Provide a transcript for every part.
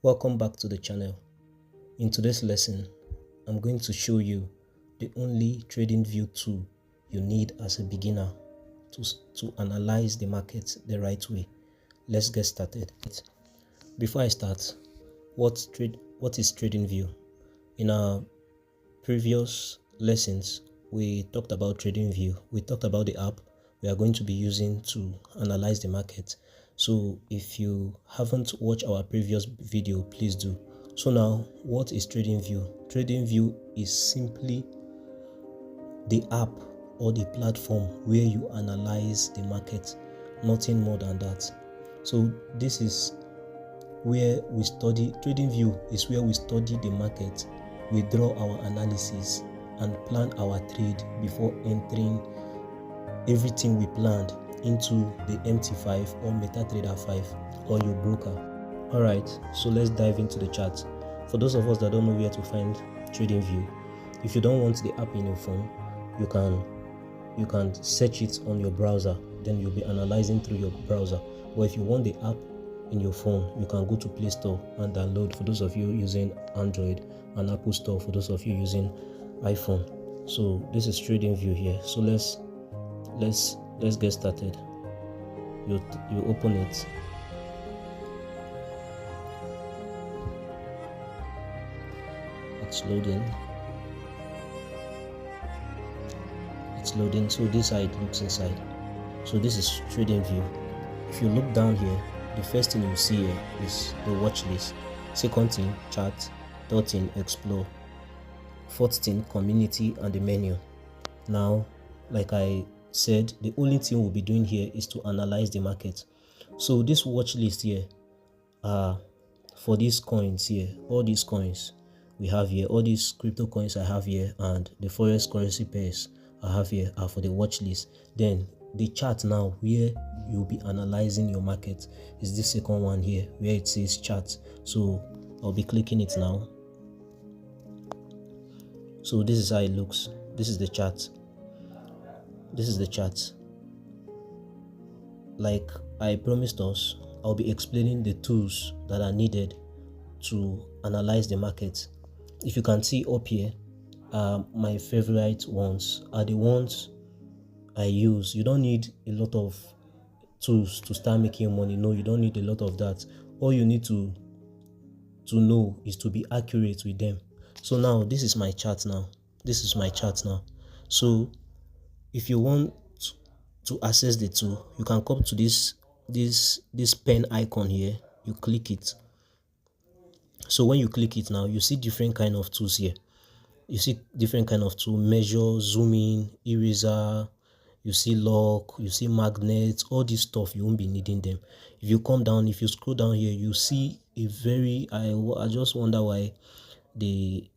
Welcome back to the channel. In today's lesson, I'm going to show you the only TradingView tool you need as a beginner to analyze the market the right way. Let's get started. Before I start, what is TradingView? In our previous lessons, we talked about TradingView. We talked about the app we are going to be using to analyze the market. So if you haven't watched our previous video, please do. So now, what is TradingView? TradingView is simply the app or the platform where you analyze the market, nothing more than that. So this is where we study. TradingView is where we study the market, we draw our analysis and plan our trade before entering everything we planned into the MT5 or MetaTrader 5 or your broker. Alright, so let's dive into the chart. For those of us that don't know where to find TradingView, if you don't want the app in your phone, you can search it on your browser, then you'll be analyzing through your browser. But if you want the app in your phone, you can go to Play Store and download, for those of you using Android, and Apple Store for those of you using iPhone. So this is TradingView here. So let's get started. You open it. It's loading. So this is how it looks inside. So this is TradingView. If you look down here, the first thing you see here is the watch list. Second thing, chart. Third thing, explore. Fourth thing, community, and the menu. Now, like I said, the only thing we'll be doing here is to analyze the market. So this watch list here are for these coins here, all these coins we have here, all these crypto coins I have here, and the Forex currency pairs I have here are for the watch list. Then the chart now where you'll be analyzing your market is this second one here where it says chart. So I'll be clicking it now. So this is how it looks. This is the chart. This is the chart. Like I promised us, I'll be explaining the tools that are needed to analyze the market. If you can see up here, my favorite ones are the ones I use. You don't need a lot of tools to start making money. No, you don't need a lot of that. All you need to know is to be accurate with them. So now this is my chart now. So if you want to access the tool, you can come to this pen icon here. You click it. So when you click it now, you see different kind of tools here. You see different kind of tool: measure, zoom in, eraser, you see lock, you see magnets, all this stuff. You won't be needing them. If you come down, if you scroll down here, you see a very, I just wonder why they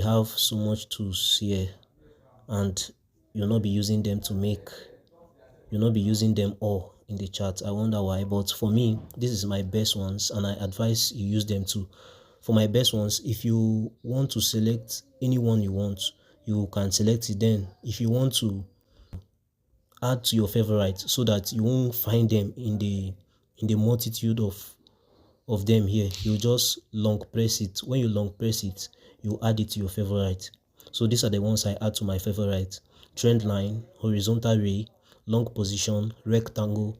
have so much tools here, and you'll not be using them all in the chart. I wonder why. But for me, this is my best ones, and I advise you use them too. For my best ones, if you want to select any one you want, you can select it. Then if you want to add to your favorite so that you won't find them in the multitude of them here, you just long press it. When you long press it, you add it to your favorite. So these are the ones I add to my favorite: trend line, horizontal ray, long position, rectangle,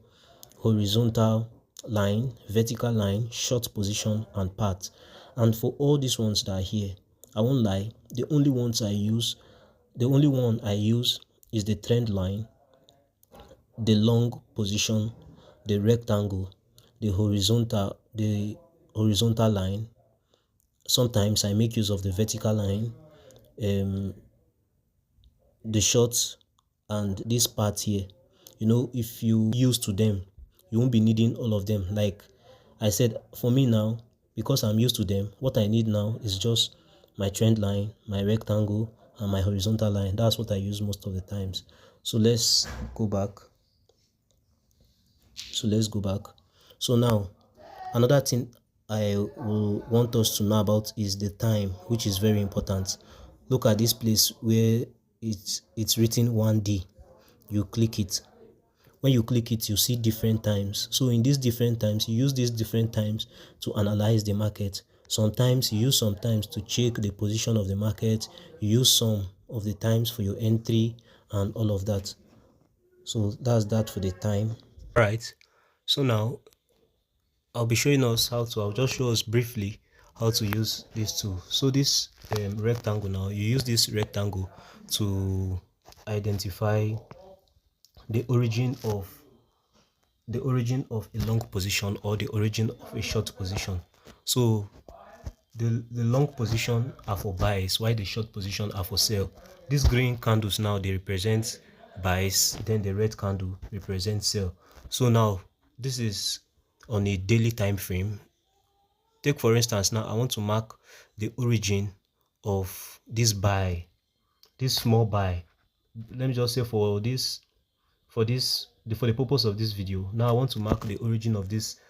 horizontal line, vertical line, short position, and path. And for all these ones that are here, I won't lie, the only one I use is the trend line, the long position, the rectangle, the horizontal line. Sometimes I make use of the vertical line, the short, and this part here. If you use to them, you won't be needing all of them. Like I said, for me now, because I'm used to them, what I need now is just my trend line, my rectangle, and my horizontal line. That's what I use most of the times. So let's go back. So now, another thing I will want us to know about is the time, which is very important. Look at this place where it's written 1D. You click it. When you click it, you see different times. So in these different times, you use these different times to analyze the market. Sometimes you use sometimes to check the position of the market. You use some of the times for your entry and all of that. So that's that for the time. Right. So now I'll be showing us I'll just show us briefly how to use this tool. So this rectangle, now you use this rectangle to identify the origin of a long position or the origin of a short position. So the long position are for buys, while the short position are for sell. These green candles now, they represent buys, then the red candle represents sell. So now this is on a daily time frame. Take for instance, now I want to mark the origin of this buy, this small buy. Let me just say for the purpose of this video, now I want to mark the origin of this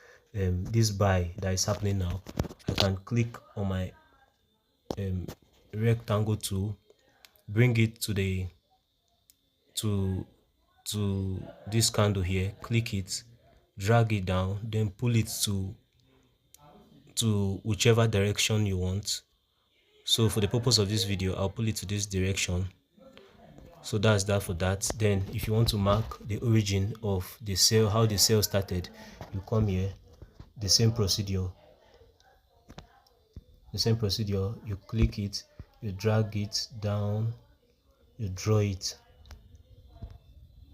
buy that is happening now. I can click on my rectangle tool, bring it to to this candle here, click it, drag it down, then pull it to whichever direction you want. So for the purpose of this video, I'll pull it to this direction. So that's that for that. Then if you want to mark the origin of the sale, how the sale started, you come here, the same procedure, you click it, you drag it down, you draw it.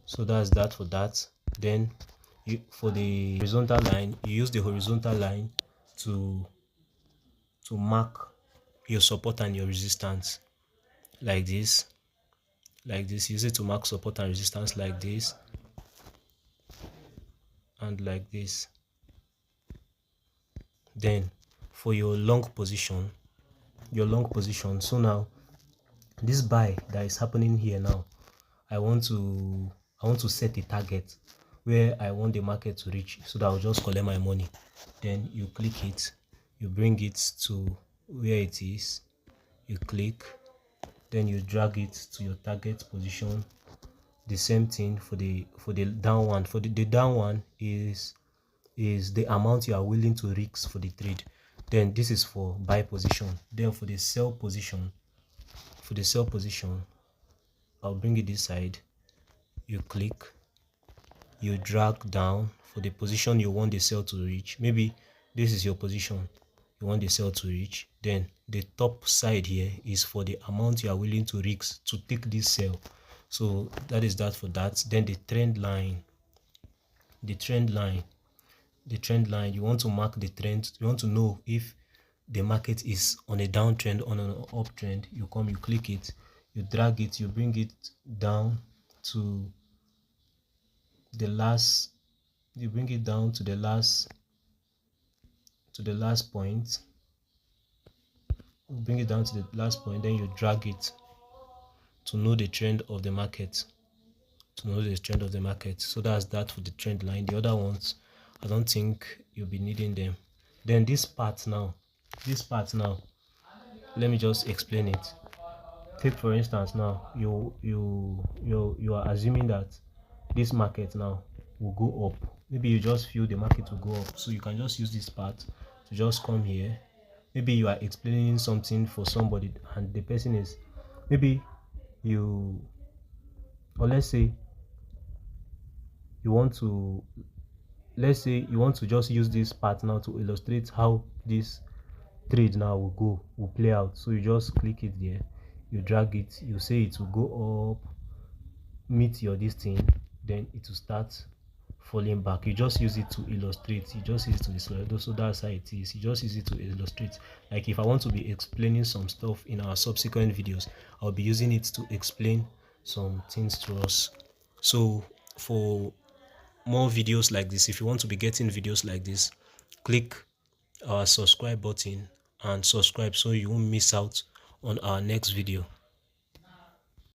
So that's that for that. Then for the horizontal line, you use the horizontal line to mark your support and your resistance, like this. Use it to mark support and resistance, like this and like this. Then for your long position, so now this buy that is happening here now, I want to set a target where I want the market to reach, so that I'll just collect my money. Then you click it, you bring it to where it is, you click, then you drag it to your target position. The same thing for the down one. For the down one is the amount you are willing to risk for the trade. Then this is for buy position. Then for the sell position, I'll bring it this side, you click, you drag down for the position you want the sell to reach. Maybe this is your position you want the sell to reach. Then the top side here is for the amount you are willing to risk to take this sell. So that is that for that. Then the trend line, you want to mark the trend. You want to know if the market is on a downtrend, on an uptrend. You come, you click it, you drag it, you bring it down to the last, you bring it down to the last point. Bring it down to the last point, then you drag it to know the trend of the market. So that's that for the trend line. The other ones, I don't think you'll be needing them. Then this part now, let me just explain it. Take for instance, now you are assuming that this market now will go up. Maybe you just feel the market will go up, so you can just use this part to just come here. Maybe you are explaining something for somebody and the person is, maybe you, or let's say you want to just use this part now to illustrate how this trade now will play out. So you just click it there, you drag it, you say it will go up, meet your this thing, then it will start falling back. You just use it to illustrate. So that's how it is. You just use it to illustrate. Like if I want to be explaining some stuff in our subsequent videos, I'll be using it to explain some things to us. So for more videos like this, if you want to be getting videos like this, click our subscribe button and subscribe so you won't miss out on our next video.